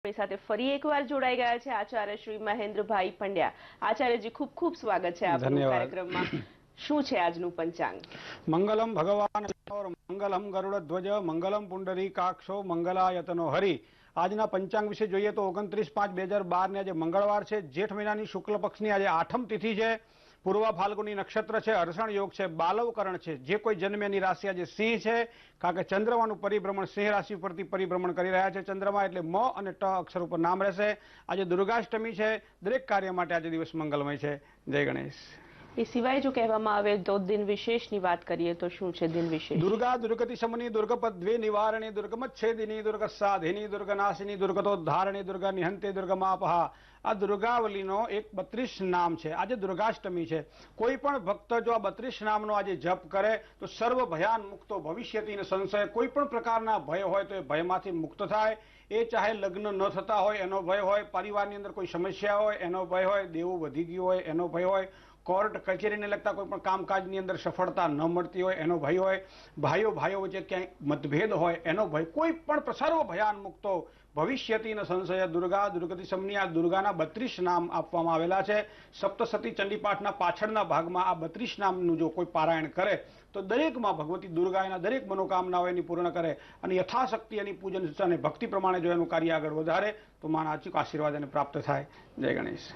આપણી સાથે ફરી એકવાર જોડાઈ ગયા છે આચાર્ય શ્રી મહેન્દ્રભાઈ પંડ્યા। આચાર્યજી ખૂબ ખૂબ સ્વાગત છે આપનું કાર્યક્રમમાં। શું છે આજનું પંચાંગ? મંગલમ ભગવાન મંગલમ ગરુડધ્વજ મંગલમ પુંડરીકાક્ષો મંગલાયતનો હરિ। આજના પંચાંગ વિશે જોઈએ તો 29/5/2012 ને આજે મંગળવાર છે, જેઠ મહિનાની શુક્લ પક્ષની આજે 8મ તિથિ છે, પૂર્વ ફાલ્ગુની નક્ષત્ર છે, હર્ષણ યોગ છે, બાલવકરણ છે। જે કોઈ જન્મ્યાની રાશિ આજે સિંહ છે, કારણ કે ચંદ્રમાનું પરિભ્રમણ સિંહ રાશિ પરથી પરિભ્રમણ કરી રહ્યા છે ચંદ્રમા, એટલે મ અને ટ અક્ષર ઉપર નામ રહેશે। આજે દુર્ગાષ્ટમી છે, દરેક કાર્ય માટે આજે દિવસ મંગલમય છે। જય ગણેશ। એ સિવાય જો કહેવામાં આવે તો દિન વિશેષની વાત કરીએ તો શું છે દિન વિશેષ? દુર્ગા દુર્ગતિ શમની દુર્ગપદ્વે નિવારણી દુર્ગમચ્છેદિની દુર્ગસાધિની દુર્ગનાશિની દુર્ગતોદ્ધારણી દુર્ગા નિહંતે દુર્ગમાપહા। આ દુર્ગાવલીનો એક 32 નામ છે। આજે દુર્ગાષ્ટમી છે, કોઈ પણ ભક્ત જો આ 32 નામનો આજે જપ કરે તો સર્વ ભયાન મુક્તો ભવિષ્યતિ ને સંશય। કોઈ પણ પ્રકારના ભય હોય તો એ ભયમાંથી મુક્ત થાય। એ ચાહે લગ્ન ન થતા હોય એનો ભય હોય, પરિવારની અંદર કોઈ સમસ્યા હોય એનો ભય હોય, દેવું વધી ગયું હોય એનો ભય હોય, કોર્ટ કચેરીને લગતા કોઈ પણ કામકાજની અંદર સફળતા ન મળતી હોય એનો ભય હોય, ભાઈઓ વચ્ચે ક્યાંય મતભેદ હોય એનો ભય, કોઈ પણ સર્વ ભયાન મુક્તો ભવિષ્યતિ ન સંશય। દુર્ગા દુર્ગતિ સમની આ દુર્ગાના 32 નામ આપવામાં આવેલા છે। સપ્તસતી ચંડીપાઠના પાછળના ભાગમાં આ 32 નામનું જો કોઈ પારાયણ કરે તો દરેકમાં ભગવતી દુર્ગા એના દરેક મનોકામનાઓ એની પૂર્ણ કરે અને યથાશક્તિ એની પૂજન અને ભક્તિ પ્રમાણે જો એનું કાર્ય આગળ વધારે તો માના અચૂક આશીર્વાદ એને પ્રાપ્ત થાય। જય ગણેશ।